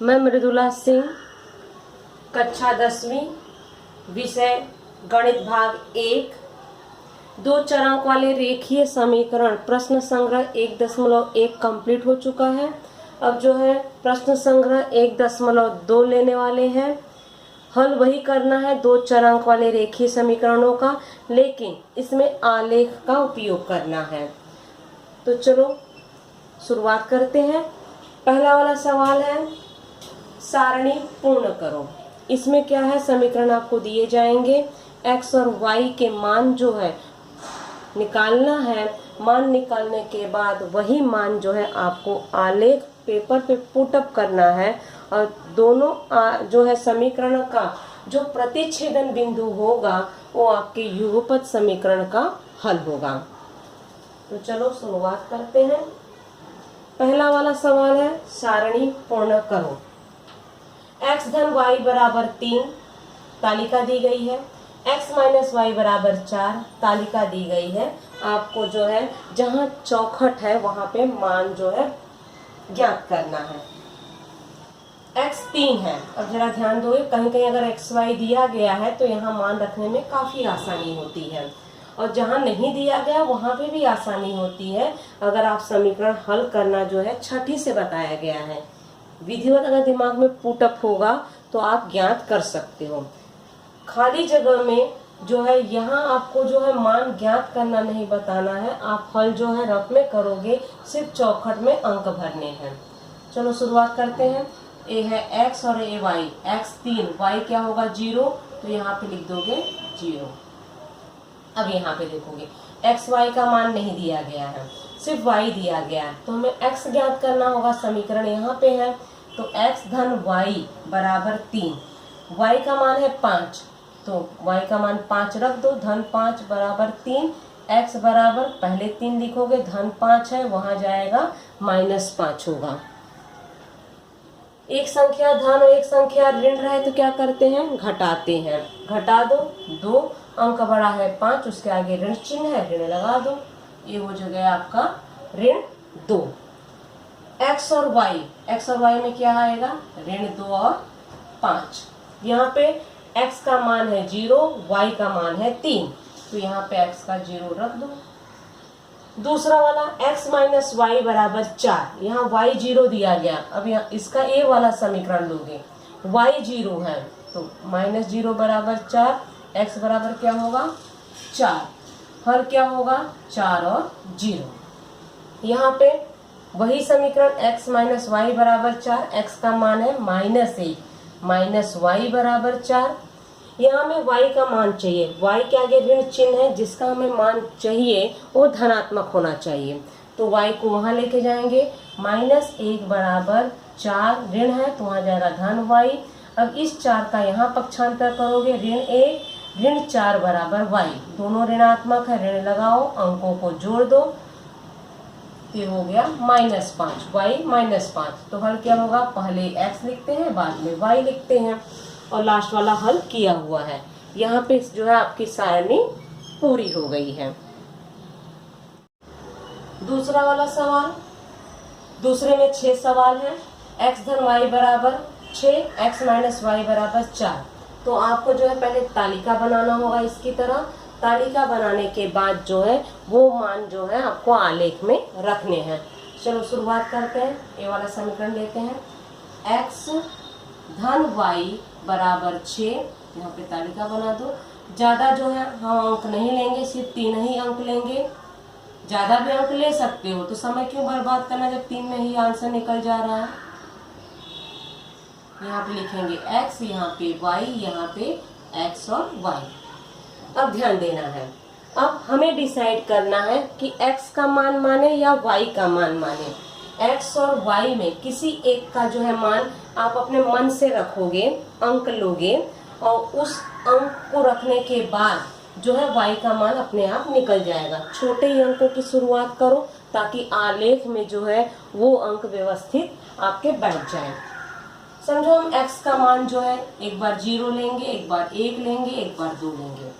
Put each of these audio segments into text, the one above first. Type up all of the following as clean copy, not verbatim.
मैं मृदुला सिंह, कक्षा 10वीं, विषय गणित भाग 1, 2 चरांक वाले रेखीय समीकरण प्रश्न संग्रह 1.1 कंप्लीट हो चुका है। अब जो है प्रश्न संग्रह 1.2 लेने वाले हैं। हल वही करना है 2 चरांक वाले रेखीय समीकरणों का, लेकिन इसमें आलेख का उपयोग करना है। तो चलो शुरुआत करते हैं। पहला वाला सवाल है सारणी पूर्ण करो। इसमें क्या है, समीकरण आपको दिए जाएंगे, x और y के मान जो है निकालना है। मान निकालने के बाद वही मान जो है आपको आलेख पेपर पे पुटअप करना है और दोनों जो है समीकरण का जो प्रतिच्छेदन बिंदु होगा वो आपके युगपत समीकरण का हल होगा। तो चलो शुरुआत करते हैं। पहला वाला सवाल है सारणी पूर्ण करो। x धन y बराबर 3 तालिका दी गई है, x माइनस वाई बराबर 4 तालिका दी गई है। आपको जो है जहां चौखट है वहां पे मान जो है ज्ञात करना है। x 3 है। अब जरा ध्यान दो, कहीं कहीं अगर x y दिया गया है तो यहाँ मान रखने में काफी आसानी होती है, और जहाँ नहीं दिया गया वहां पे भी आसानी होती है अगर आप समीकरण हल करना जो है छठी से बताया गया है। विधिवत अगर दिमाग में पुटअप होगा तो आप ज्ञात कर सकते हो। खाली जगह में जो है यहाँ आपको जो है मान ज्ञात करना नहीं बताना है, आप हल जो है रफ में करोगे, सिर्फ चौखट में अंक भरने हैं। चलो शुरुआत करते हैं। ए है x और ए y, x 3, y क्या होगा 0, तो यहाँ पे लिख दोगे 0। अब यहाँ पे देखोगे x y का मान नहीं दिया गया है, सिर्फ y दिया गया है, तो हमें x ज्ञात करना होगा। समीकरण यहाँ पे है, तो x धन y बराबर 3, y का मान है 5, तो y का मान 5 रख दो, धन 5 बराबर 3, x बराबर पहले 3 लिखोगे, धन 5 है वहां जाएगा -5 होगा। एक संख्या धन और एक संख्या ऋण रहे तो क्या करते हैं, घटाते हैं। घटा दो, 2 अंक बड़ा है 5, उसके आगे ऋण चिन्ह है, ऋण लगा दो, ये हो जाएगा आपका ऋण 2। x और y में क्या आएगा, ऋण 2 और 5। यहाँ पे x का मान है 0, y का मान है 3, तो यहाँ पे x का 0 रख दो। दूसरा वाला x माइनस वाई बराबर 4, यहाँ y 0 दिया गया। अब यहाँ इसका a वाला समीकरण लोगे, y 0 है तो -0 बराबर 4, x बराबर क्या होगा 4, हर क्या होगा 4 और 0। यहाँ पे वही समीकरण x माइनस वाई बराबर 4, x का मान है -1, माइनस वाई बराबर 4। यहाँ हमें y का मान चाहिए, y के आगे ऋण चिन्ह है, जिसका हमें मान चाहिए वो धनात्मक होना चाहिए, तो y को वहां लेके जाएंगे। -1 बराबर 4 ऋण है तो वहां जाएगा धन y। अब इस 4 का यहाँ पक्षांतर करोगे, ऋण 1 ऋण 4 बराबर y, दोनों ऋणात्मक है, ऋण लगाओ, अंकों को जोड़ दो, ये हो गया -5, y -5। तो हल क्या होगा, पहले x लिखते हैं बाद में y लिखते हैं, और लास्ट वाला हल किया हुआ है। यहाँ पे जो है आपकी सारणी पूरी हो गई है। दूसरा वाला सवाल, दूसरे में 6 सवाल है। x धन y बराबर 6, x माइनस वाई बराबर 4। तो आपको जो है पहले तालिका बनाना होगा इसकी तरह। तालिका बनाने के बाद जो है वो मान जो है आपको आलेख में रखने हैं। चलो शुरुआत करते हैं। ये वाला समीकरण लेते हैं, x धन y बराबर 6, यहाँ पे तालिका बना दो। ज्यादा जो है हम अंक नहीं लेंगे, सिर्फ 3 ही अंक लेंगे। ज्यादा भी अंक ले सकते हो, तो समय क्यों बर्बाद करना जब 3 में ही आंसर निकल जा रहा है। यहाँ पे लिखेंगे x, यहाँ पे y, यहाँ पे x और y। अब ध्यान देना है, अब हमें डिसाइड करना है कि x का मान माने या y का मान माने। x और y में किसी एक का जो है मान आप अपने मन से रखोगे, अंक लोगे, और उस अंक को रखने के बाद जो है y का मान अपने आप निकल जाएगा। छोटे ही अंकों की शुरुआत करो ताकि आलेख में जो है वो अंक व्यवस्थित आपके बैठ जाए। समझो हम x का मान जो है एक बार 0 लेंगे, एक बार 1 लेंगे, एक बार 2 लेंगे।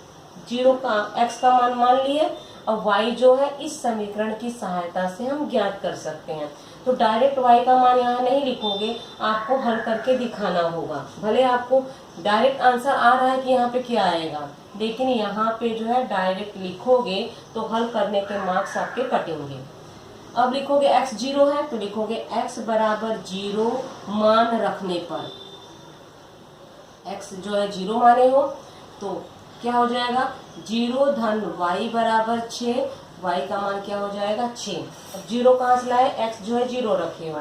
0 का x का मान मान लिए, और y जो है इस समीकरण की सहायता से हम ज्ञात कर सकते हैं। तो डायरेक्ट y का मान यहाँ नहीं लिखोगे, आपको हल करके दिखाना होगा। भले आपको डायरेक्ट आंसर आ रहा है कि यहाँ पे क्या आएगा, लेकिन यहाँ पे जो है डायरेक्ट लिखोगे तो हल करने के मार्क्स आपके कटेंगे। अब लिखोगे x 0 है तो लिखोगे x बराबर 0 मान रखने पर, x जो है 0 माने हो तो क्या हो जाएगा 0 धन y बराबर 6, y का मान क्या हो जाएगा 6। अब 0 कहाँ से लाए, x जो है 0 रखे हो,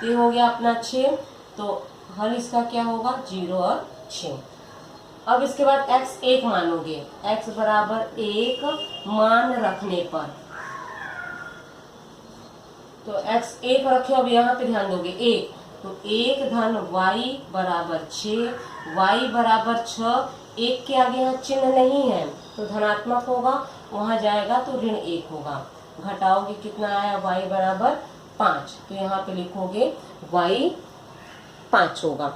ये हो गया अपना 6, तो हल इसका क्या होगा 0 और 6। अब इसके बाद x 1 मानोगे, x बराबर 1 मान रखने पर, तो x 1 रखे, अब यहाँ पे ध्यान दोगे 1, तो 1 धन y बराबर 6, y बराबर 6, 1 के आगे यहाँ चिन्ह नहीं है तो धनात्मक होगा, वहां जाएगा तो ऋण 1 होगा। घटाओगे कितना आया y बराबर 5, तो यहाँ पे लिखोगे y 5 होगा।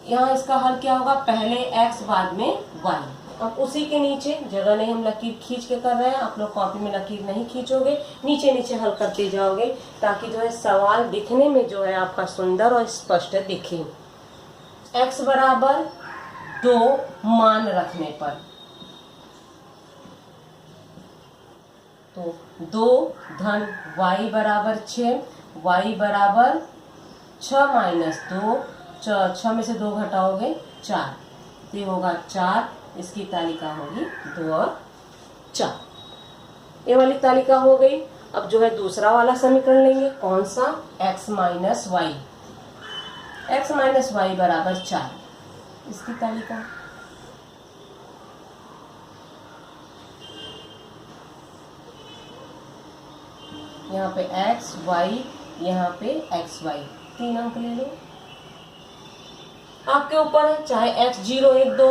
यहाँ इसका हल क्या होगा, पहले x बाद में y। अब उसी के नीचे, जगह नहीं हम लकीर खींच के कर रहे हैं, आप लोग कॉपी में लकीर नहीं खींचोगे, नीचे नीचे हल करते जाओगे ताकि जो है सवाल दिखने में जो है आपका सुंदर और स्पष्ट दिखे। x बराबर 2 मान रखने पर, तो 2 धन y बराबर 6, y बराबर 6 माइनस 2, 6 में से 2 घटाओगे 4, तो ये होगा 4, इसकी तालिका होगी 2 और 4। ये वाली तालिका हो गई। अब जो है दूसरा वाला समीकरण लेंगे, कौन सा, x minus Y, x minus Y बराबर 4, इसकी तालिका। यहाँ पे x y, यहाँ पे x y, 3 अंक ले लो, आपके ऊपर है, चाहे x 0 1 2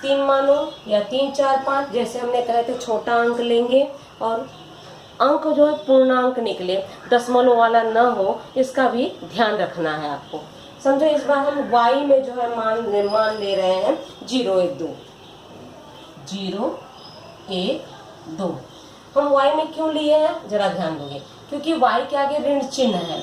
3 मानो या 3 4 5, जैसे हमने कहे थे छोटा अंक लेंगे और अंक जो है पूर्णांक निकले, दशमलव वाला न हो, इसका भी ध्यान रखना है आपको। समझो इस बार हम y में जो है मान ले रहे हैं 0 1 2, 0 1 2। हम y में क्यों लिए हैं जरा ध्यान दोगे, क्योंकि y के आगे ऋण चिन्ह है,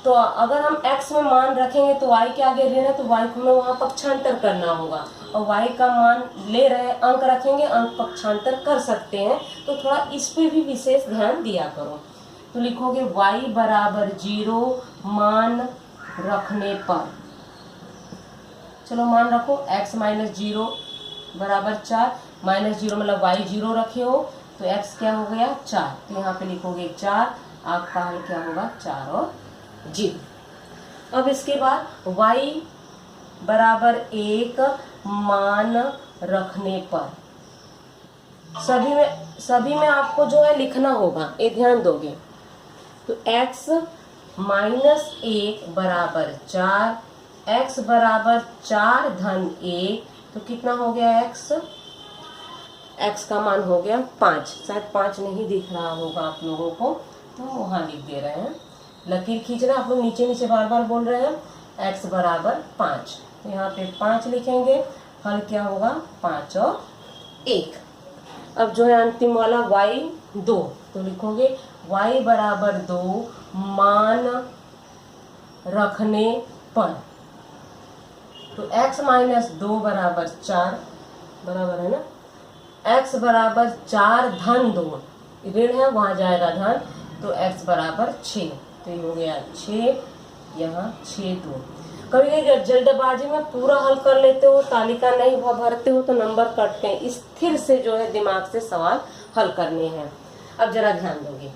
तो अगर हम x में मान रखेंगे तो y के आगे ऋण है, तो y को हमें वहाँ पक्षांतर करना होगा, और y का मान ले रहे हैं, अंक रखेंगे, अंक पक्षांतर कर सकते हैं, तो थोड़ा इस पे भी विशेष ध्यान दिया करो। तो लिखोगे y बराबर 0 मान रखने पर, चलो मान रखो, x माइनस 0 बराबर 4, माइनस 0 मतलब y 0 रखे हो तो x क्या हो गया 4, तो यहाँ पे लिखोगे 4, आपका हल क्या होगा 4 और 0। अब इसके बाद y बराबर 1 मान रखने पर, सभी में आपको जो है लिखना होगा, ये ध्यान दोगे। तो x माइनस 1 बराबर 4, x बराबर 4 धन 1, तो कितना हो गया x का मान हो गया 5, शायद 5 नहीं दिख रहा होगा आप लोगों को, तो वहाँ लिख दे रहे हैं, लकीर खींचना, आप लोग नीचे नीचे बार बार बोल रहे हैं, x बराबर 5, तो यहाँ पे 5 लिखेंगे, हल क्या होगा 5 और 1। अब जो है अंतिम वाला y 2, तो लिखोगे y बराबर 2 मान रखने पर, तो x माइनस 2 बराबर 4, बराबर है ना, x बराबर 4 धन 2, ऋण है वहाँ जाएगा धन, तो x बराबर 6, तो ये हो गया 6, यहाँ 6 2। कभी कभी जल्दबाजी में पूरा हल कर लेते हो, तालिका नहीं भरते हो तो नंबर कटते हैं, स्थिर से जो है दिमाग से सवाल हल करने हैं। अब जरा ध्यान दोगे,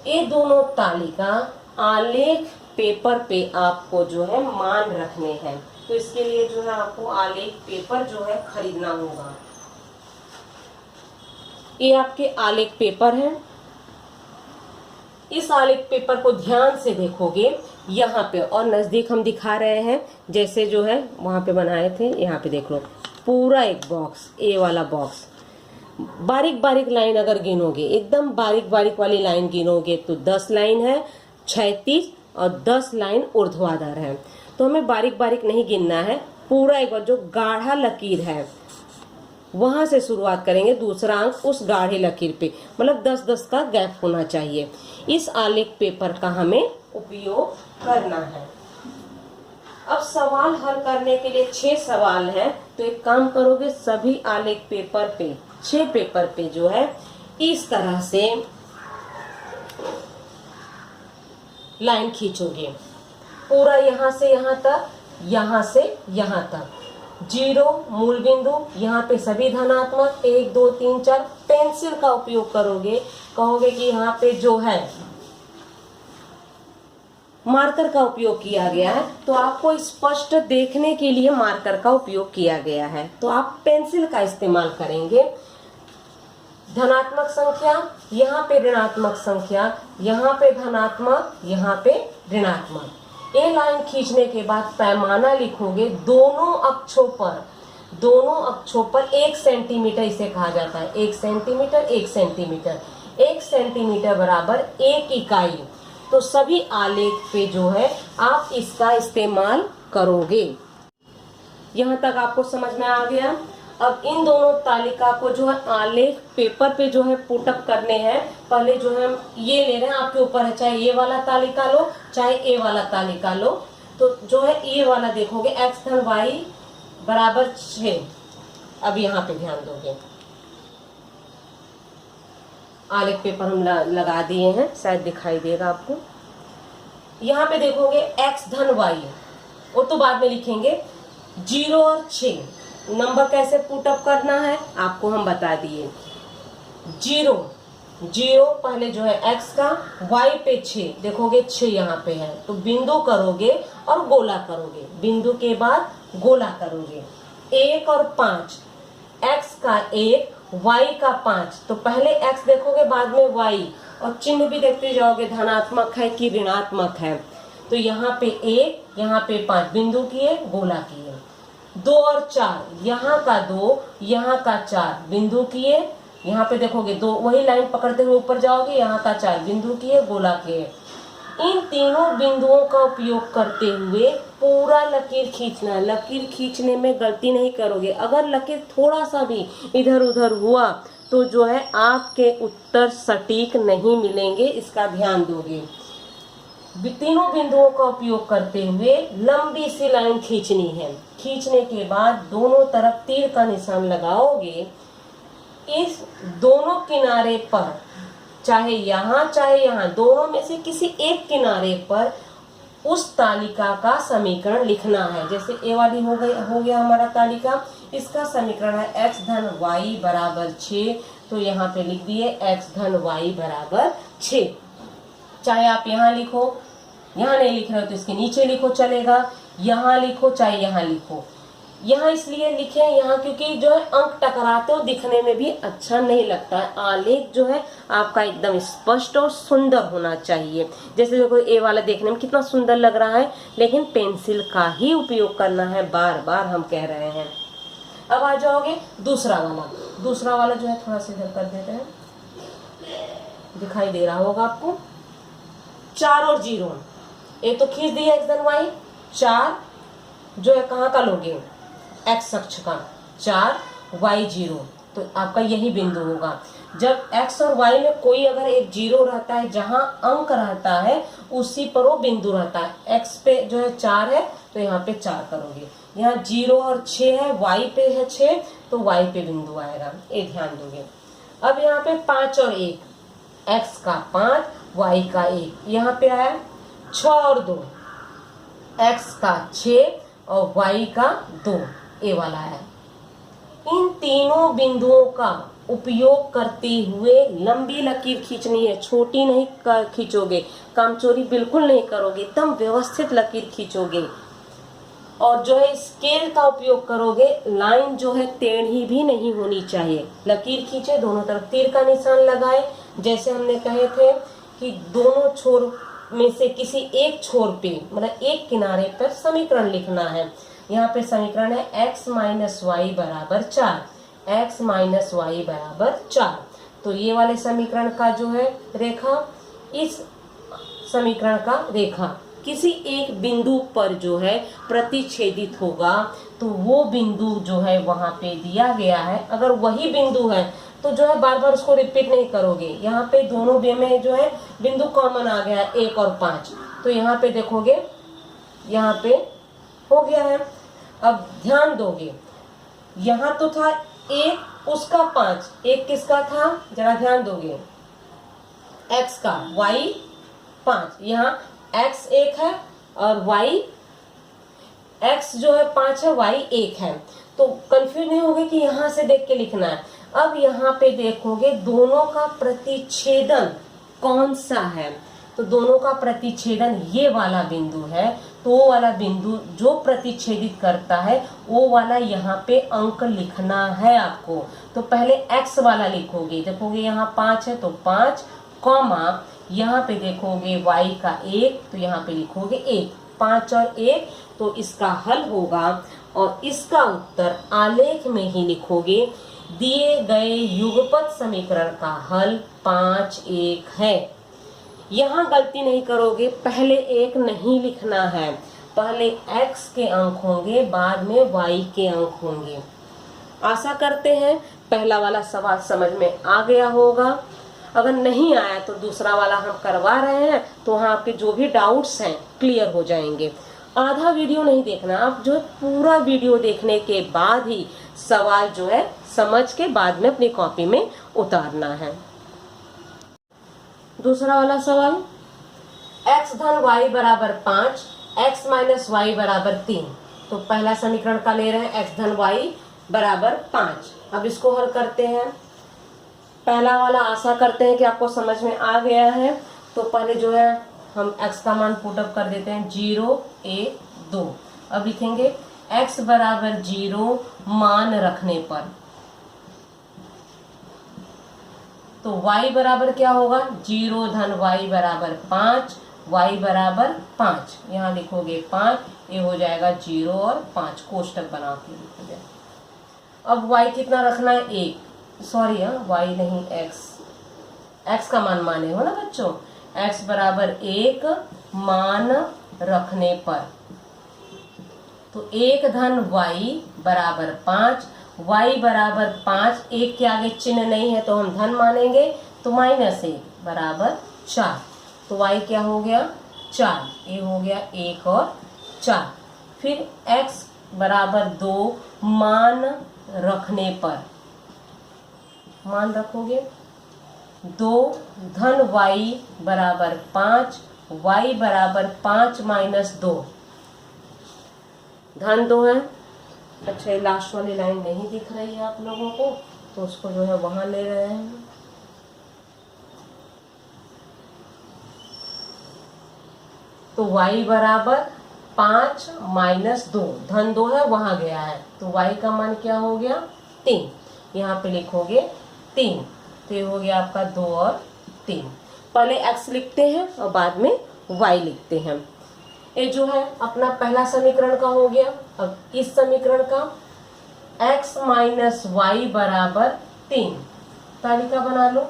ये दोनों तालिका आलेख पेपर पे आपको जो है मान रखने हैं, तो इसके लिए जो है आपको आलेख पेपर जो है खरीदना होगा। ये आपके आलेख पेपर हैं, इस आलेख पेपर को ध्यान से देखोगे, यहाँ पे और नजदीक हम दिखा रहे हैं, जैसे जो है वहां पे बनाए थे, यहाँ पे देख लो, पूरा एक बॉक्स, ए वाला बॉक्स, बारीक बारीक लाइन अगर गिनोगे, एकदम बारीक बारीक वाली लाइन गिनोगे तो 10 लाइन है क्षैतिज और 10 लाइन ऊर्ध्वाधर है, तो हमें बारीक बारीक नहीं गिनना है, पूरा एक बार जो गाढ़ा लकीर है वहां से शुरुआत करेंगे, दूसरा अंक उस गाढ़े लकीर पे, मतलब 10-10 का गैप होना चाहिए। इस आलेख पेपर का हमें उपयोग करना है। अब सवाल हल करने के लिए 6 सवाल हैं, तो एक काम करोगे, सभी आलेख पेपर पे 6 पेपर पे जो है इस तरह से लाइन खींचोगे, पूरा यहां से यहां तक, यहां से यहां तक, 0 मूल बिंदु, यहाँ पे सभी धनात्मक, 1 2 3 4, पेंसिल का उपयोग करोगे, कहोगे कि यहाँ पे जो है मार्कर का उपयोग किया गया है, तो आपको स्पष्ट देखने के लिए मार्कर का उपयोग किया गया है, तो आप पेंसिल का इस्तेमाल करेंगे। धनात्मक संख्या, यहाँ पे ऋणात्मक संख्या, यहाँ पे धनात्मक, यहाँ पे ऋणात्मक। ये लाइन खींचने के बाद पैमाना लिखोगे, दोनों अक्षों पर 1 सेंटीमीटर इसे कहा जाता है, 1 सेंटीमीटर 1 सेंटीमीटर, 1 सेंटीमीटर बराबर 1 इकाई। तो सभी आलेख पे जो है आप इसका इस्तेमाल करोगे। यहाँ तक आपको समझ में आ गया। अब इन दोनों तालिका को जो है आलेख पेपर पे जो है पुटअप करने हैं। पहले जो है ये ले रहे हैं, आपके ऊपर है, चाहे ये वाला तालिका लो चाहे ए वाला तालिका लो। तो जो है ये वाला देखोगे, x धन y बराबर 6। अब यहाँ पे ध्यान दोगे, आलेख पेपर हम लगा दिए हैं, शायद दिखाई देगा आपको। यहाँ पे देखोगे x धन y, वो तो बाद में लिखेंगे। 0 और 6 नंबर कैसे पुटअप करना है आपको हम बता दिए। 0 पहले जो है x का, y पे 6, देखोगे 6 यहाँ पे है, तो बिंदु करोगे और गोला करोगे, बिंदु के बाद गोला करोगे। 1 और 5, x का 1 y का 5, तो पहले x देखोगे बाद में y, और चिन्ह भी देखते जाओगे धनात्मक है कि ऋणात्मक है। तो यहाँ पे 1, यहाँ पे 5, बिंदु किए गोला किए। 2 और 4, यहाँ का 2, यहाँ का 4, बिंदु किए, यहाँ पे देखोगे 2, वही लाइन पकड़ते हुए ऊपर जाओगे, यहाँ का 4, बिंदु किए गोला किए। इन तीनों बिंदुओं का उपयोग करते हुए पूरा लकीर खींचना है। लकीर खींचने में गलती नहीं करोगे, अगर लकीर थोड़ा सा भी इधर उधर हुआ तो जो है आपके उत्तर सटीक नहीं मिलेंगे, इसका ध्यान दोगे। तीनों बिंदुओं का उपयोग करते हुए लंबी सी लाइन खींचनी है। खींचने के बाद दोनों तरफ तीर का निशान लगाओगे। इस दोनों किनारे पर, चाहे यहाँ चाहे यहाँ, दोनों में से किसी एक किनारे पर उस तालिका का समीकरण लिखना है। जैसे ए वाली हो गया हमारा तालिका, इसका समीकरण है x धन y बराबर 6, तो यहाँ पे लिख दिए x धन y बराबर 6। चाहे आप यहाँ लिखो, यहाँ नहीं लिख रहे हो तो इसके नीचे लिखो चलेगा, यहाँ लिखो चाहे यहाँ लिखो। यहाँ इसलिए लिखे यहाँ क्योंकि जो है अंक टकराते हो दिखने में भी अच्छा नहीं लगता है। आलेख जो है आपका एकदम स्पष्ट और सुंदर होना चाहिए। जैसे देखो ए वाला देखने में कितना सुंदर लग रहा है, लेकिन पेंसिल का ही उपयोग करना है, बार बार हम कह रहे हैं। अब आ जाओगे दूसरा वाला जो है थोड़ा सा इधर कर देते हैं, दिखाई दे रहा होगा आपको। 4 और 0, ये तो खींच दिया x धन y। 4 जो है कहाँ का लोगे, x अक्ष का, 4 y 0, तो आपका यही बिंदु होगा। जब x और y में कोई अगर एक 0 रहता है, जहां अंक रहता है उसी पर वो बिंदु रहता है। x पे जो है 4 है तो यहाँ पे 4 करोगे, यहाँ 0 और 6 है, y पे है 6 तो y पे बिंदु आएगा, ये ध्यान दोगे। अब यहाँ पे 5 और 1, x का 5 y का 1, यहाँ पे आया 6 और 2, x का 6 और y का 2, ए वाला है। इन तीनों बिंदुओं का उपयोग करते हुए लंबी लकीर खींचनी है, छोटी नहीं खींचोगे, कामचोरी बिल्कुल नहीं करोगे, एकदम व्यवस्थित लकीर खींचोगे। और जो है स्केल का उपयोग करोगे, लाइन जो है टेढ़ी भी नहीं होनी चाहिए। लकीर खींचे, दोनों तरफ तीर का निशान लगाए। जैसे हमने कहे थे कि दोनों छोर में से किसी एक छोर पे, मतलब एक किनारे पर समीकरण लिखना है। यहाँ पे समीकरण है x माइनस वाई बराबर 4, x माइनस वाई बराबर 4। तो ये वाले समीकरण का जो है रेखा, इस समीकरण का रेखा किसी एक बिंदु पर जो है प्रतिच्छेदित होगा, तो वो बिंदु जो है वहां पे दिया गया है। अगर वही बिंदु है तो जो है बार बार उसको रिपीट नहीं करोगे। यहाँ पे दोनों बे में जो है बिंदु कॉमन आ गया है 1 और 5, तो यहाँ पे देखोगे यहाँ पे हो गया है। अब ध्यान दोगे, यहाँ तो था 1 उसका 5, 1 किसका था, जरा ध्यान दोगे, x का, y 5, यहाँ x 1 है और y x जो है 5 है, y 1 है। तो कंफ्यूज नहीं होगे कि यहाँ से देख के लिखना है। अब यहाँ पे देखोगे दोनों का प्रतिच्छेदन कौन सा है, तो दोनों का प्रतिच्छेदन ये वाला बिंदु है। तो वो वाला बिंदु जो प्रतिच्छेदित करता है वो वाला यहाँ पे अंक लिखना है आपको। तो पहले x वाला लिखोगे, देखोगे यहाँ 5 है तो 5, कॉमा यहाँ पे देखोगे y का 1, तो यहाँ पे लिखोगे 1, 5 और 1, तो इसका हल होगा। और इसका उत्तर आलेख में ही लिखोगे। दिए गए युगपत समीकरण का हल 5 1 है। यहाँ गलती नहीं करोगे, पहले 1 नहीं लिखना है, पहले x के अंक होंगे, बाद में y के अंक होंगे। आशा करते हैं पहला वाला सवाल समझ में आ गया होगा। अगर नहीं आया तो दूसरा वाला हम करवा रहे हैं, तो वहाँ आपके जो भी डाउट्स हैं क्लियर हो जाएंगे। आधा वीडियो नहीं देखना, आप जो पूरा वीडियो देखने के बाद ही सवाल जो है समझ के बाद में अपनी कॉपी में उतारना है। दूसरा वाला सवाल, x धन y बराबर 5, x माइनस y बराबर 3। तो पहला समीकरण का ले रहे हैं x धन y बराबर 5। अब इसको हल करते हैं। पहला वाला आशा करते हैं कि आपको समझ में आ गया है। तो पहले जो है हम x का मान पुटअप कर देते हैं, 0 1 2। अब लिखेंगे x बराबर 0 मान रखने पर, तो y बराबर क्या होगा, 0 धन y बराबर 5, y बराबर 5, यहाँ लिखोगे 5, ये हो जाएगा 0 और 5, कोष्टक बना के लिखोगे। अब y कितना रखना है, 1, सॉरी y नहीं x का मान माने हो ना बच्चों, x बराबर 1 मान रखने पर, तो 1 धन y बराबर 5, y बराबर 5, 1 के आगे चिन्ह नहीं है तो हम धन मानेंगे, तो -1 बराबर 4, तो y क्या हो गया 4, ये हो गया 1 और 4। फिर x बराबर 2 मान रखने पर, मान रखोगे 2 धन y बराबर 5, y बराबर 5 माइनस 2, धन 2 है। अच्छा, ये लास्ट वाली लाइन नहीं दिख रही है आप लोगों को, तो उसको जो है वहां ले रहे हैं। तो y बराबर 5 माइनस 2, धन 2 है वहां गया है, तो y का मान क्या हो गया 3, यहाँ पे लिखोगे 3, तो ये हो गया आपका 2 और 3। पहले x लिखते हैं और बाद में y लिखते हैं। ये जो है अपना पहला समीकरण का हो गया। अब इस समीकरण का x माइनस वाई बराबर 3, तालिका बना लो।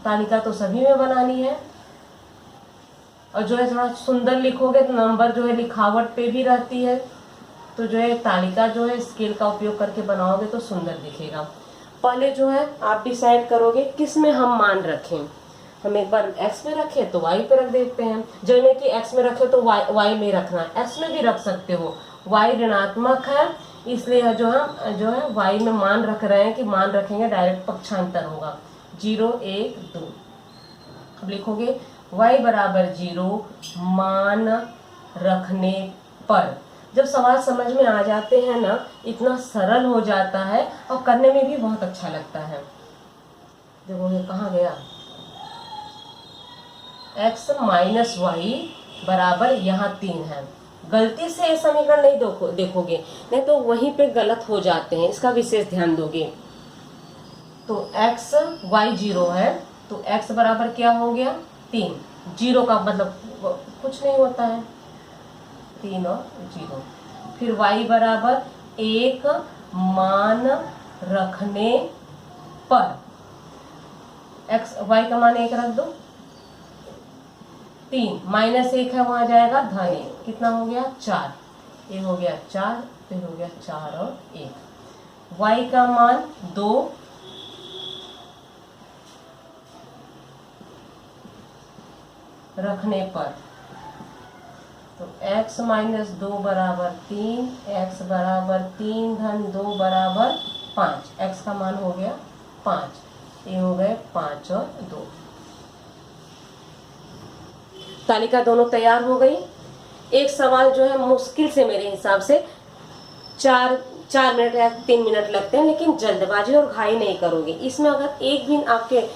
तालिका तो सभी में बनानी है, और जो है थोड़ा सुंदर लिखोगे तो नंबर जो है लिखावट पे भी रहती है, तो जो है तालिका जो है स्केल का उपयोग करके बनाओगे तो सुंदर दिखेगा। पहले जो है आप डिसाइड करोगे किस में हम मान रखें। हम एक बार x में रखें तो y पे रख देते हैं, जैसे कि x में रखे तो y में रखना है, x में भी रख सकते हो। y ऋणात्मक है इसलिए जो है y में मान रख रहे हैं कि मान रखेंगे डायरेक्ट पक्षांतर होगा, 0 1 2। अब लिखोगे y बराबर 0 मान रखने पर। जब सवाल समझ में आ जाते हैं ना, इतना सरल हो जाता है और करने में भी बहुत अच्छा लगता है। देखोगे कहाँ गया, x माइनस वाई बराबर यहाँ 3 है। गलती से ये समीकरण नहीं देखोगे, नहीं तो वहीं पे गलत हो जाते हैं, इसका विशेष ध्यान दोगे। तो x y 0 है, तो x बराबर क्या हो गया 3, 0 का मतलब कुछ नहीं होता है, 3 और 0। फिर y बराबर 1 मान रखने पर, y का मान 1 रख दो, 3 -1 है वहां जाएगा धन 1, कितना हो गया 4, ये हो गया 4, फिर हो गया 4 और 1। y का मान 2 रखने पर, तो x - 2 बराबर 3, x बराबर 3 धन 2 बराबर 5, x का मान हो गया 5, ये हो गए 5 और 2। तालिका दोनों तैयार हो गई। एक सवाल जो है मुश्किल से मेरे हिसाब से 4 मिनट या 3 मिनट लगते हैं, लेकिन जल्दबाजी और घाई नहीं करोगे। इसमें अगर एक दिन आपके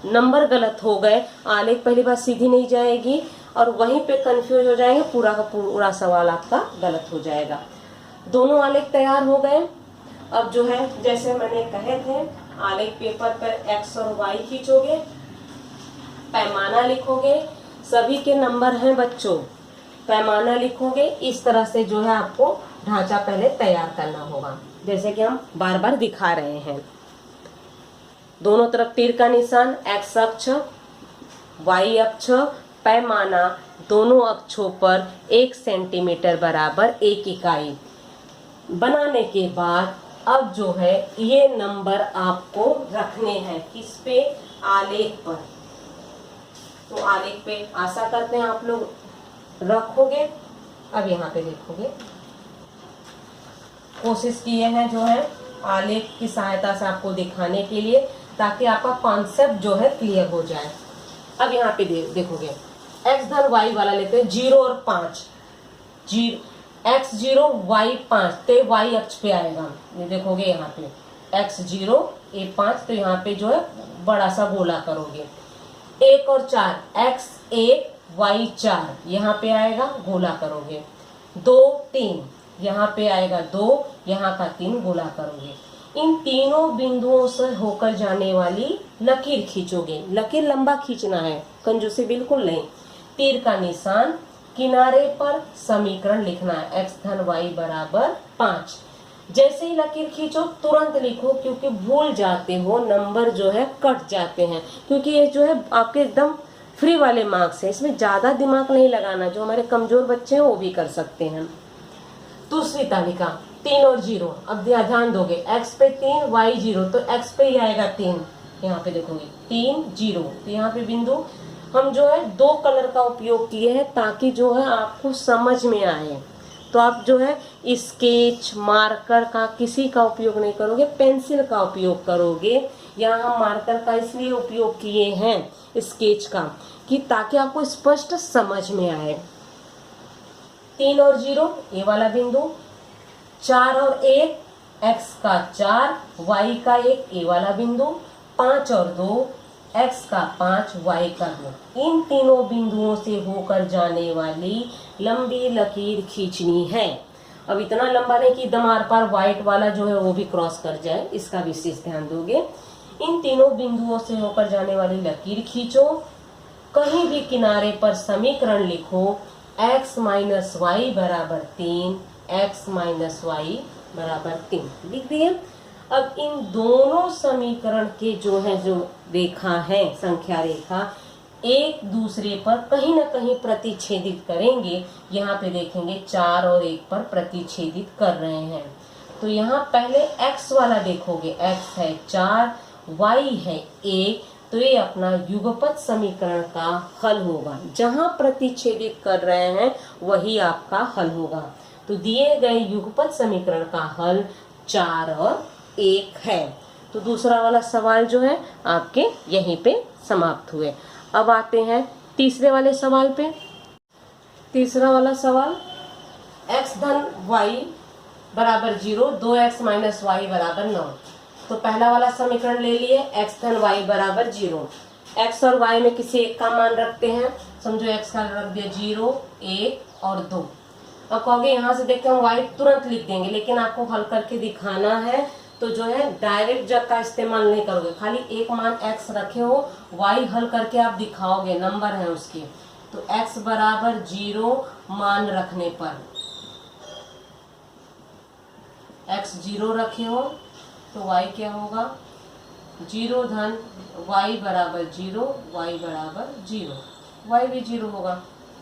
नंबर गलत हो गए, आलेख पहली बार सीधी नहीं जाएगी और वहीं पे कंफ्यूज हो जाएंगे, पूरा का पूरा सवाल आपका गलत हो जाएगा। दोनों आलेख तैयार हो गए। अब जो है जैसे मैंने कहे थे, आलेख पेपर पर x और y खींचोगे, पैमाना लिखोगे, सभी के नंबर हैं बच्चों, पैमाना लिखोगे। इस तरह से जो है आपको ढांचा पहले तैयार करना होगा, जैसे कि हम बार बार दिखा रहे हैं। दोनों तरफ तीर का निशान, x अक्ष, y अक्ष, पैमाना, दोनों अक्षों पर 1 सेंटीमीटर बराबर 1 इकाई बनाने के बाद अब जो है ये नंबर आपको रखने हैं किस पे, आलेख पर। तो आलेख पे आशा करते हैं आप लोग रखोगे। अब यहाँ पे देखोगे, कोशिश किए हैं जो है आलेख की सहायता से आपको दिखाने के लिए, ताकि आपका कॉन्सेप्ट जो है क्लियर हो जाए। अब यहाँ पे देखोगे, x धन y वाला लेते हैं 0 और 5, x 0 y 5, तो y अक्ष पे आएगा। ये देखोगे यहाँ पे x 0 a 5, तो यहाँ पे जो है बड़ा सा गोला करोगे। 1 और 4, x 1 y 4, यहाँ पे आएगा गोला करोगे। 2 3, यहाँ पे आएगा 2, यहाँ का 3 गोला करोगे। इन तीनों बिंदुओं से होकर जाने वाली लकीर खींचोगे। लकीर लंबा खींचना है, कंजूसी बिल्कुल नहीं। तीर का निशान, किनारे पर समीकरण लिखना है, x धन y बराबर 5। जैसे ही लकीर खींचो तुरंत लिखो, क्योंकि भूल जाते हो, नंबर जो है कट जाते हैं, क्योंकि ये जो है आपके एकदम फ्री वाले मार्क्स है, इसमें ज्यादा दिमाग नहीं लगाना। जो हमारे कमजोर बच्चे हैं वो भी कर सकते हैं। दूसरी तालिका 3 और 0, अब ध्यान दोगे, x पे 3 y 0, तो x पे ही आएगा 3। यहाँ पे देखोगे 3 0, तो यहाँ पे बिंदु हम जो है 2 कलर का उपयोग किए हैं ताकि जो है आपको समझ में आए। तो आप जो है स्केच मार्कर का किसी का उपयोग नहीं करोगे, पेंसिल का उपयोग करोगे। यहाँ हम मार्कर का इसलिए उपयोग किए हैं स्केच का, कि ताकि आपको स्पष्ट समझ में आए। 3 और 0 ये वाला बिंदु, 4 और 1 x का 4 y का 1 ये वाला बिंदु, 5 और 2 x का 5 y का 2। इन तीनों बिंदुओं से होकर जाने वाली लंबी लकीर खींचनी है। अब इतना लंबा नहीं कि एकदम आर पार व्हाइट वाला जो है वो भी क्रॉस कर जाए, इसका विशेष ध्यान दोगे। इन तीनों बिंदुओं से होकर जाने वाली लकीर खींचो। कहीं भी किनारे पर समीकरण लिखो, x माइनस वाई बराबर 3, x माइनस वाई बराबर 3 लिख दिए। अब इन दोनों समीकरण के जो है जो रेखा है, संख्या रेखा, एक दूसरे पर कहीं ना कहीं प्रतिच्छेदित करेंगे। यहाँ पे देखेंगे 4 और 1 पर प्रतिच्छेदित कर रहे हैं। तो यहाँ पहले x वाला देखोगे, x है 4, y है 1, तो ये अपना युगपत समीकरण का हल होगा। जहां प्रतिच्छेदित कर रहे हैं वही आपका हल होगा। तो दिए गए युगपत समीकरण का हल 4 और 1 है। तो दूसरा वाला सवाल जो है आपके यहीं पे समाप्त हुए। अब आते हैं तीसरे वाले सवाल पे। तीसरा वाला सवाल, x धन y बराबर 0, 2x माइनस वाई बराबर 9। तो पहला वाला समीकरण ले लिए, x धन y बराबर 0। x और y में किसी एक का मान रखते हैं, समझो x का रख दिया 0, 1 और 2। अब कहोगे यहाँ से देख के हम y तुरंत लिख देंगे, लेकिन आपको हल करके दिखाना है, तो जो है डायरेक्ट जग का इस्तेमाल नहीं करोगे, खाली एक मान x रखे हो, y हल करके आप दिखाओगे, नंबर है उसके। तो x बराबर 0 मान रखने पर, x 0 रखे हो तो y क्या होगा, 0 धन y बराबर 0, y बराबर 0। y भी 0 होगा,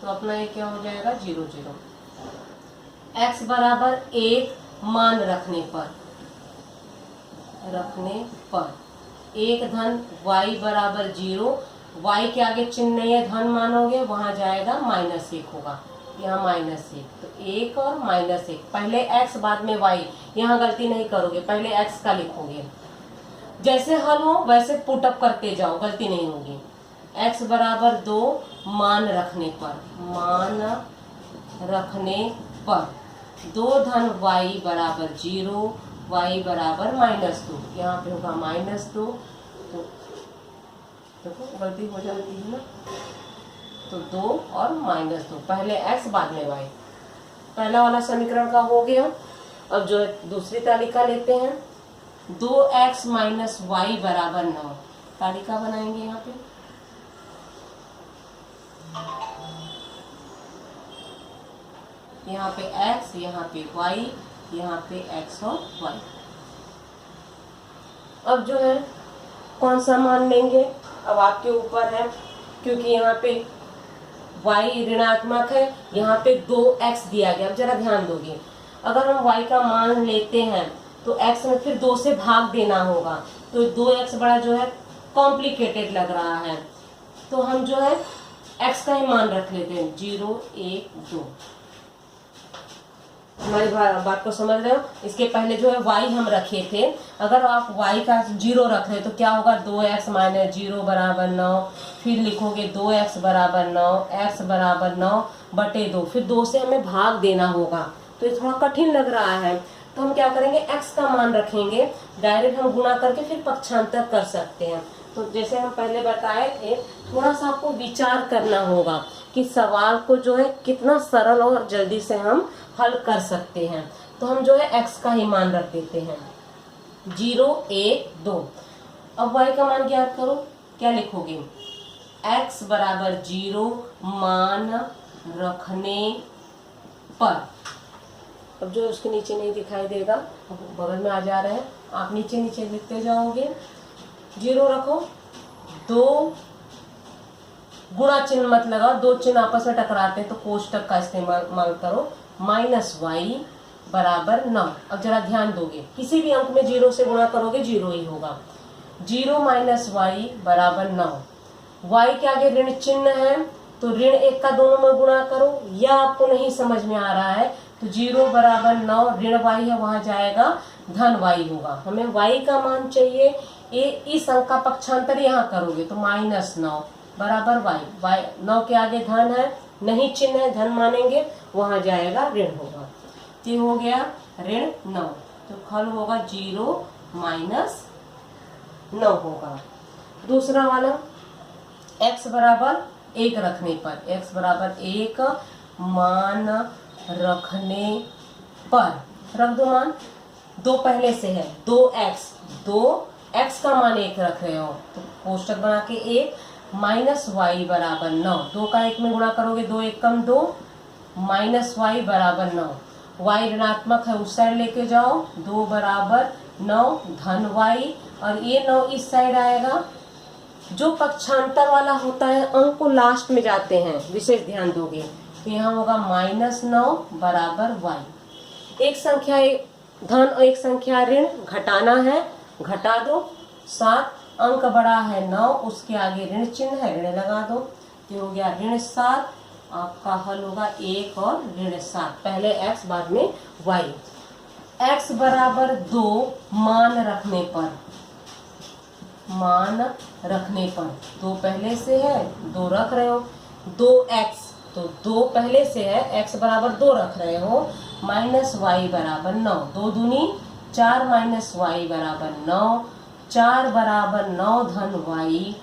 तो अपना ये क्या हो जाएगा 0 0। x बराबर 1 मान रखने पर एक धन y बराबर 0, y के आगे चिन्ह नहीं है, धन मानोगे वहां जाएगा -1 होगा, यहाँ -1, तो 1 और -1, पहले x बाद में y, यहाँ गलती नहीं करोगे, पहले x का लिखोगे, जैसे हल हो वैसे पुटअप करते जाओ, गलती नहीं होगी। x बराबर 2 मान रखने पर 2 धन y बराबर 0, y बराबर -2, यहाँ पे होगा -2, तो देखो गलती हो जाती है ना, तो 2 और -2, पहले x बाद में y। पहला वाला समीकरण का हो गया। अब जो है दूसरी तालिका लेते हैं, 2x - y बराबर 9, तालिका बनाएंगे यहाँ पे। यहाँ पे x, यहाँ पे y, यहाँ पे x और y। अब जो है कौन सा मान लेंगे, अब आपके ऊपर है, क्योंकि यहाँ पे y ऋणात्मक है, यहाँ पे 2x दिया गया। अब जरा ध्यान दोगे, अगर हम y का मान लेते हैं तो x में फिर 2 से भाग देना होगा, तो 2x बड़ा जो है कॉम्प्लिकेटेड लग रहा है, तो हम जो है x का ही मान रख लेते हैं, 0 1 2। हमारी बात को समझ रहे हो। इसके पहले जो है y हम रखे थे, अगर आप y का 0 रख रहे तो क्या होगा, 2x - 0 बराबर 9, फिर लिखोगे 2x बराबर 9, x बराबर 9 बटे 2, फिर 2 से हमें भाग देना होगा, तो ये थोड़ा कठिन लग रहा है, तो हम क्या करेंगे, x का मान रखेंगे, डायरेक्ट हम गुणा करके फिर पक्षांतर कर सकते हैं। तो जैसे हम पहले बताए थे, थोड़ा सा आपको विचार करना होगा कि सवाल को जो है कितना सरल और जल्दी से हम हल कर सकते हैं। तो हम जो है x का ही मान रख देते हैं, 0 1 2। अब y का मान ज्ञात करो, क्या लिखोगे, x बराबर 0 मान रखने पर, अब जो उसके नीचे नहीं दिखाई देगा, बगल में आ जा रहे हैं, आप नीचे नीचे लिखते जाओगे, 0 रखो, 2 गुणा चिन्ह मत लगाओ, 2 चिन्ह आपस में टकराते हैं तो कोष्टक का इस्तेमाल करो, -y बराबर 9। अब जरा ध्यान दोगे, किसी भी अंक में 0 से गुणा करोगे 0 ही होगा, 0 - y बराबर 9, y के आगे ऋण चिन्ह है तो ऋण 1 का दोनों में गुणा करो, या आपको नहीं समझ में आ रहा है तो 0 बराबर 9, ऋण y है वहां जाएगा धन y होगा, हमें y का मान चाहिए, इस अंक का पक्षांतर यहाँ करोगे तो -9 बराबर y 9 के आगे धन है, नहीं चिन्ह है, धन मानेंगे, वहां जाएगा ऋण होगा, ये हो गया ऋण 9, तो हल होगा 0 - 9 होगा। दूसरा वाला, x बराबर 1 रखने पर, x बराबर 1 मान रखने पर, रख दो मान, 2 पहले से है, 2x का मान 1 रख रहे हो तो कोष्टक बना के 1 -y बराबर 9, 2 का 1 में गुणा करोगे, 2 1 कम 2, -y बराबर 9, y ऋणात्मक है उस साइड लेके जाओ, 2 बराबर 9 धन y, और ये 9 इस साइड आएगा। जो पक्षांतर वाला होता है अंक को लास्ट में जाते हैं, विशेष ध्यान दोगे, तो यहाँ होगा -9 बराबर y। एक संख्या धन और एक संख्या ऋण घटाना है, घटा दो, 7 अंक बड़ा है 9, उसके आगे ऋण चिन्ह है, ऋण लगा दो, ये हो गया ऋण 7। आपका हल होगा 1 और ऋण 7, पहले x बाद में y। x बराबर 2 मान रखने पर, 2 पहले से है, 2 रख रहे हो, 2x, तो 2 पहले से है, x बराबर 2 रख रहे हो, -y बराबर 9, 2 दूनी 4 -y बराबर 9, 4 बराबर 9 धन y,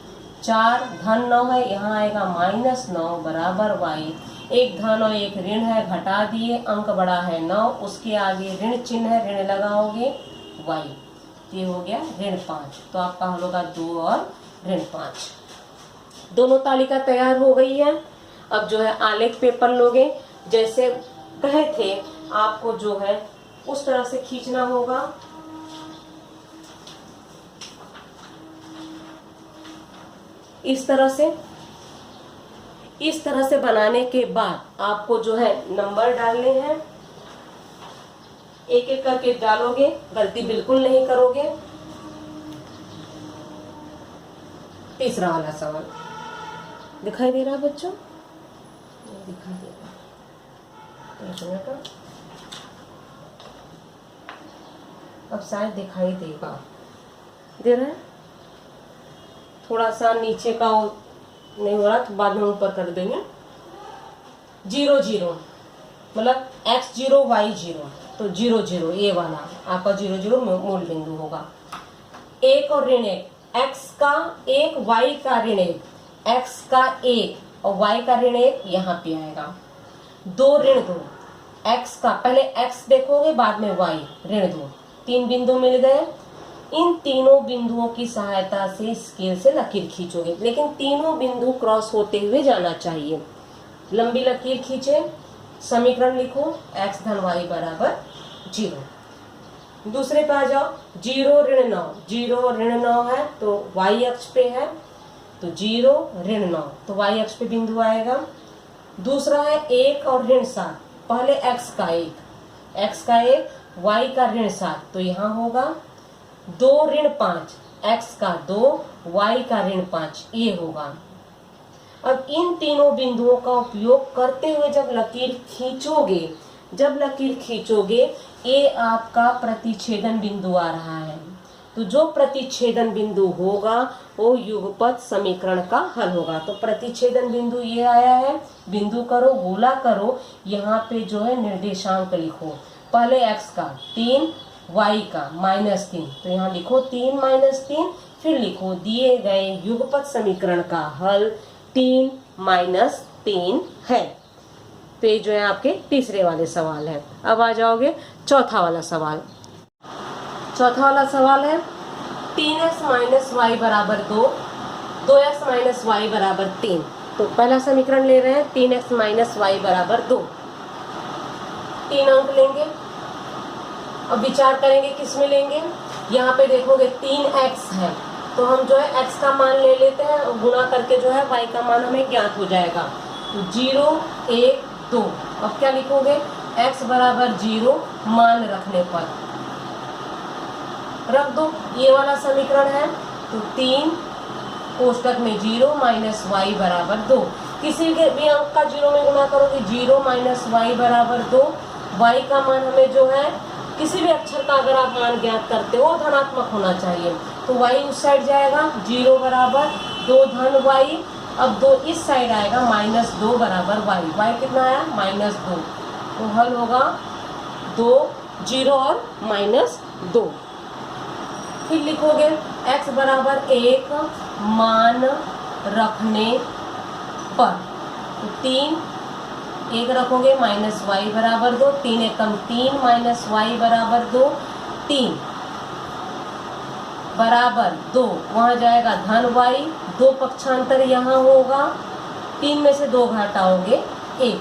4 धन 9 है, यहाँ आएगा -9 बराबर y, एक धन और एक ऋण है, घटा दिए, अंक बड़ा है 9, उसके आगे ऋण चिन्ह है, ऋण लगाओगे y, ये हो गया ऋण 5, तो आपका हल होगा 2 और ऋण 5। दोनों तालिका तैयार हो गई है। अब जो है आलेख पेपर लोगे, जैसे कहे थे आपको जो है उस तरह से खींचना होगा, इस तरह से इस तरह से बनाने के बाद आपको जो है नंबर डालने हैं, एक एक करके डालोगे, गलती बिल्कुल नहीं करोगे। तीसरा वाला सवाल दिखाई दे रहा है बच्चों? दिखाई दे रहा, एक मिनट, अब शायद दिखाई देगा, दे रहा है। थोड़ा सा नीचे का नहीं हो रहा तो बाद में ऊपर कर देंगे। 0 0 मतलब x0 y0, तो 0 0 ये वाला आपका 0 0 मूल बिंदु होगा। 1 और ऋण 1, x का 1 y का ऋण 1, x का 1 और y का ऋण 1 यहाँ पे आएगा। 2 ऋण 2, x का पहले x देखोगे बाद में y ऋण 2, 3 बिंदु मिल गए। इन तीनों बिंदुओं की सहायता से स्केल से लकीर खींचोगे, लेकिन तीनों बिंदु क्रॉस होते हुए जाना चाहिए। लंबी लकीर खींचे, समीकरण लिखो x धन y बराबर 0। दूसरे पे आ जाओ, 0 ऋण 9, 0 ऋण 9 है तो y अक्ष पे है, तो 0 ऋण 9 तो y अक्ष पे बिंदु आएगा। दूसरा है 1 और ऋण 7, पहले x का 1 y का ऋण 7 तो यहाँ होगा। 2 ऋण 5, x का 2 y का ऋण 5 ये होगा। अब इन तीनों बिंदुओं का उपयोग करते हुए जब लकीर खींचोगे ये आपका प्रतिच्छेदन बिंदु आ रहा है, तो जो प्रतिच्छेदन बिंदु होगा वो युगपत समीकरण का हल होगा। तो प्रतिच्छेदन बिंदु ये आया है, बिंदु करो, गोला करो, यहाँ पे जो है निर्देशांक लिखो, पहले x का 3, y का -3, तो यहाँ लिखो 3 - 3, फिर लिखो दिए गए युगपत समीकरण का हल 3 - 3 है। तो ये जो है आपके तीसरे वाले सवाल है। अब आ जाओगे चौथा वाला सवाल। चौथा वाला सवाल है 3x - y बराबर 2, 2x - y बराबर 3। तो पहला समीकरण ले रहे हैं 3x - y बराबर 2, 3 अंक लेंगे। अब विचार करेंगे किस में लेंगे, यहाँ पे देखोगे 3x है तो हम जो है x का मान ले लेते हैं और गुणा करके जो है y का मान हमें ज्ञात हो जाएगा। तो 0 1 2, अब क्या लिखोगे, x बराबर 0 मान रखने पर रख दो, ये वाला समीकरण है। तो 3 कोष्टक में 0 - y बराबर 2, किसी के भी अंक का 0 में गुणा करोगे, 0 - y बराबर 2, y का मान हमें जो है किसी भी अक्षर का अगर आप मान ज्ञात करते हो धनात्मक होना चाहिए, तो y उस साइड जाएगा, 0 बराबर 2 धन y, अब 2 इस साइड आएगा, -2 बराबर y कितना आया, -2, तो हल होगा 2 0 और -2। फिर लिखोगे x बराबर 1 मान रखने पर, तो 3 1 रखोगे, -y बराबर 2, 3 एकम 3 -y बराबर 2, 3 बराबर 2, वहाँ जाएगा धन y, 2 पक्षांतर यहाँ होगा, 3 में से 2 घटाओगे 1,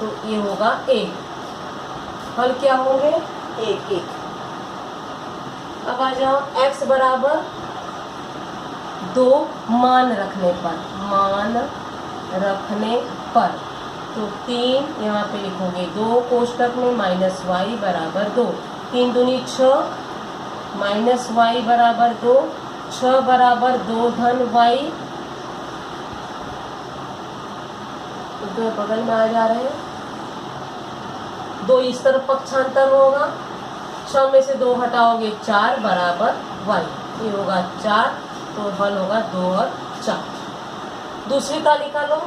तो ये होगा 1। हल क्या होंगे, 1 1। अब आ जाओ x बराबर 2 मान रखने पर, तो 3 यहाँ पे लिखोगे, 2 कोष्टक में -y बराबर 2, 3 दूनी 6, -y बराबर 2, 6 बराबर 2 धन y, तो बगल में आ जा रहे हैं, 2 इस तरफ पक्षांतर होगा, 6 में से 2 हटाओगे 4 बराबर y, ये होगा 4, तो हल होगा 2 और 4। दूसरी तालिका लो,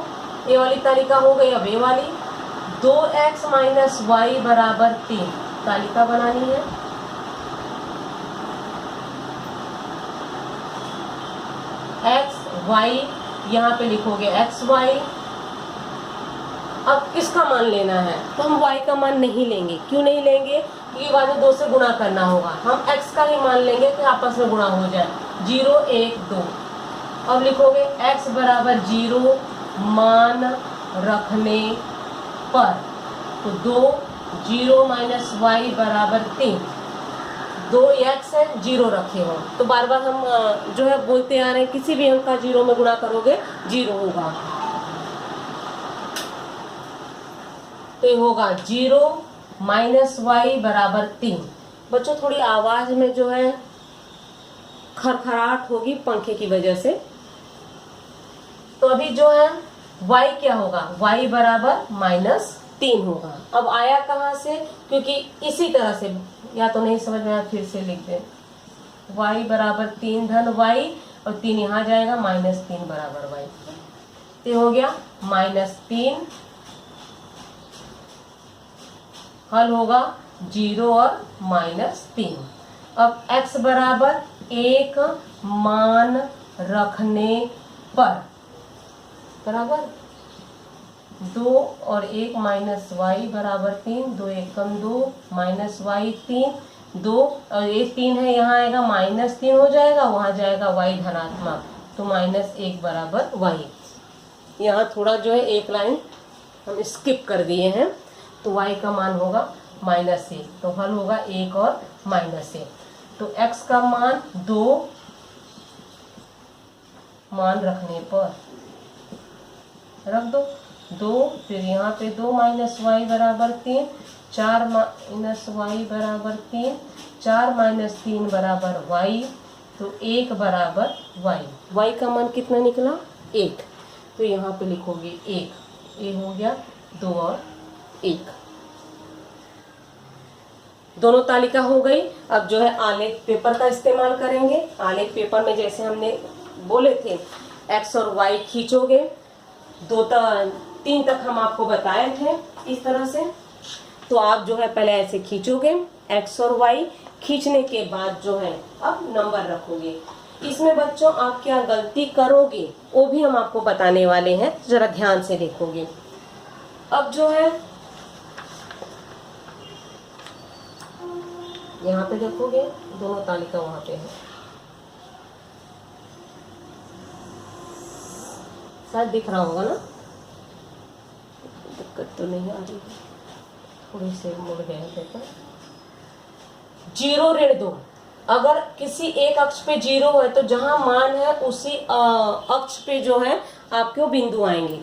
ये वाली तालिका हो गई। अब ये वाली 2x - y बराबर 3 तालिका बनानी है। x y यहाँ पे लिखोगे xy। अब किसका मान लेना है, तो हम y का मान नहीं लेंगे। क्यों नहीं लेंगे, क्योंकि बाद में 2 से गुणा करना होगा, हम x का ही मान लेंगे कि आपस में गुणा हो जाए, 0 1 2। अब लिखोगे x बराबर 0 मान रखने पर, तो 2 0 - y बराबर 3, 2 x है 0 रखे हो, तो बार बार हम जो है बोलते आ रहे हैं किसी भी अंक का 0 में गुणा करोगे 0 होगा। तो ये होगा 0 माइनस वाई बराबर 3। बच्चों थोड़ी आवाज में जो है खरखराहट होगी पंखे की वजह से। तो अभी जो है y क्या होगा, y बराबर -3 होगा। अब आया कहाँ से, क्योंकि इसी तरह से या तो नहीं समझ में आया फिर से लिख दें, y बराबर 3 धन y और 3 यहाँ जाएगा, -3 बराबर y। तो हो गया -3, हल होगा 0 और -3। अब x बराबर 1 मान रखने पर बराबर 2 और 1 माइनस वाई बराबर 3, 2 1 कम 2 माइनस वाई 3, 2 और ये 3 है यहाँ आएगा -3 हो जाएगा, वहाँ जाएगा y धनात्मक, तो -1 बराबर y। यहाँ थोड़ा जो है एक लाइन हम स्किप कर दिए हैं, तो y का मान होगा -1, तो हल होगा 1 और -1। तो x का मान 2 मान रखने पर रख दो 2, फिर यहाँ पे 2 माइनस वाई बराबर 3, 4 माइनस वाई बराबर 3, 4 माइनस 3 बराबर y, तो 1 बराबर y। y का मान कितना निकला 1, तो यहाँ पे लिखोगे 1, ये हो गया 2 और 1। दोनों तालिका हो गई। अब जो है आलेख पेपर का इस्तेमाल करेंगे। आलेख पेपर में जैसे हमने बोले थे x और y खींचोगे, 3 तक हम आपको बताए थे इस तरह से। तो आप जो है पहले ऐसे खींचोगे x और y, खींचने के बाद जो है अब नंबर रखोगे। इसमें बच्चों आप क्या गलती करोगे वो भी हम आपको बताने वाले हैं, जरा ध्यान से देखोगे। अब जो है यहाँ पे देखोगे दोनों तालिका वहां पे है, शायद दिख रहा होगा ना, दिक्कत तो नहीं आ रही है, थोड़ी से मुड़ गए पेपर। 0 ऋण 2, अगर किसी एक अक्ष पे 0 है तो जहां मान है उसी अक्ष पे जो है आपके बिंदु आएंगे।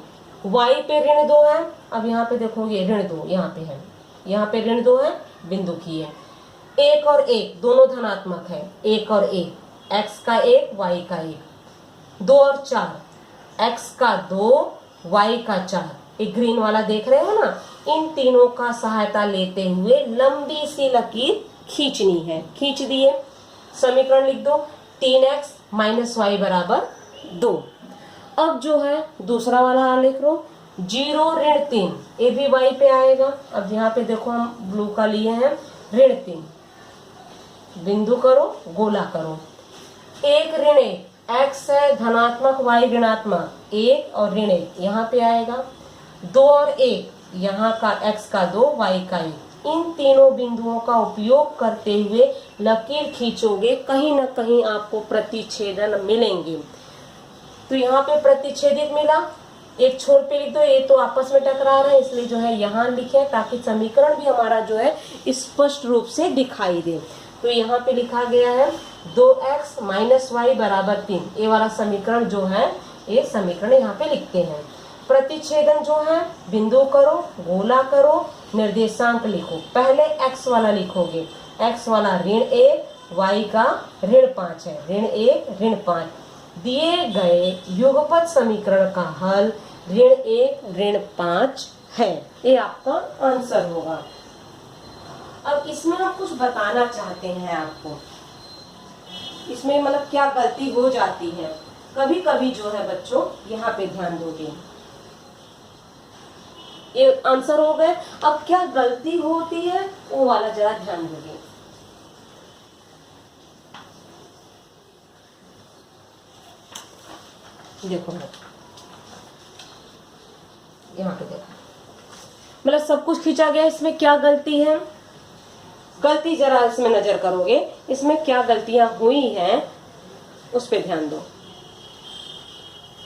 y पे ऋण 2 है, अब यहाँ पे देखोगे ऋण 2 यहाँ पे है, यहाँ पे ऋण 2 है, बिंदु की है। 1 और 1 दोनों धनात्मक है, 1 और 1, x का 1 y का 1, 2 और 4, x का 2 y का 4, एक ग्रीन वाला देख रहे हो ना, इन तीनों का सहायता लेते हुए लंबी सी लकीर खींचनी है। खींच दिए, समीकरण लिख दो 3x माइनस वाई बराबर 2। अब जो है दूसरा वाला लिख लो 0 ऋण 3, ये भी y पे आएगा। अब यहाँ पे देखो हम ब्लू का लिए हैं ऋण 3, बिंदु करो गोला करो, 1 ऋण 1, x है धनात्मक y ऋणात्मक, 1 और ऋण 1 यहाँ पे आएगा, 2 और 1 यहाँ का x का 2 y का 1। इन तीनों बिंदुओं का उपयोग करते हुए लकीर खींचोगे, कहीं ना कहीं आपको प्रतिच्छेदन मिलेंगे। तो यहाँ पे प्रतिच्छेदित मिला, एक छोर पे लिख दो, ये तो आपस में टकरा रहे हैं इसलिए जो है यहाँ लिखे ताकि समीकरण भी हमारा जो है स्पष्ट रूप से दिखाई दे। तो यहाँ पे लिखा गया है 2x माइनस वाई बराबर 3, ये वाला समीकरण जो है ये समीकरण यहाँ पे लिखते हैं। प्रतिच्छेदन जो है बिंदु करो गोला करो, निर्देशांक लिखो। पहले x वाला लिखोगे, x वाला ऋण 1, y का ऋण 5 है, ऋण 1 ऋण 5। दिए गए युगपत समीकरण का हल ऋण 1 ऋण 5 है, ये आपका आंसर होगा। अब इसमें हम कुछ बताना चाहते हैं आपको, इसमें मतलब क्या गलती हो जाती है कभी कभी जो है बच्चों, यहाँ पे ध्यान दोगे। ये आंसर हो गए, अब क्या गलती होती है वो वाला जरा ध्यान दोगे। देखो यहाँ पे देखो, मतलब सब कुछ खींचा गया, इसमें क्या गलती है, गलती जरा इसमें नजर करोगे, इसमें क्या गलतियां हुई हैं उस पे ध्यान दो।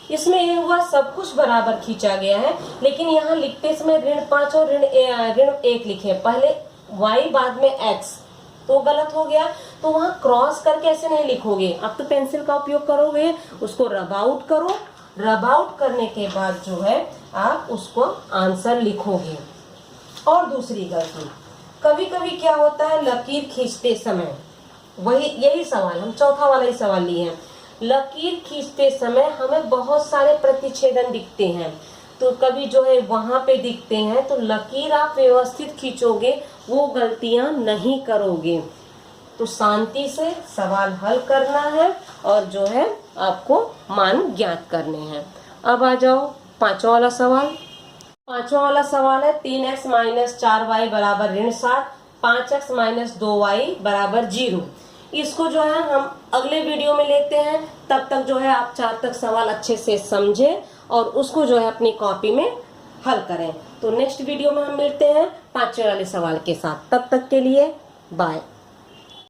इसमें ये हुआ सब कुछ बराबर खींचा गया है, लेकिन यहाँ लिखते समय ऋण 5 और ऋण 1 लिखे, पहले y बाद में x, तो गलत हो गया। तो वहां क्रॉस करके ऐसे नहीं लिखोगे, अब तो पेंसिल का उपयोग करोगे, उसको रब आउट करो, रब आउट करने के बाद जो है आप उसको आंसर लिखोगे। और दूसरी गलती, कभी कभी क्या होता है लकीर खींचते समय, यही सवाल हम चौथा वाला ही सवाल लिए हैं, लकीर खींचते समय हमें बहुत सारे प्रतिच्छेदन दिखते हैं, तो कभी जो है वहां पे दिखते हैं, तो लकीर आप व्यवस्थित खींचोगे, वो गलतियां नहीं करोगे। तो शांति से सवाल हल करना है और जो है आपको मान ज्ञात करने हैं। अब आ जाओ पांचवा वाला सवाल। पांचवा वाला सवाल है 3x - 4y बराबर -7, 5x - 2y बराबर 0। इसको जो है हम अगले वीडियो में लेते हैं, तब तक जो है आप 4 तक सवाल अच्छे से समझें और उसको जो है अपनी कॉपी में हल करें। तो नेक्स्ट वीडियो में हम मिलते हैं 5वें वाले सवाल के साथ, तब तक के लिए बाय।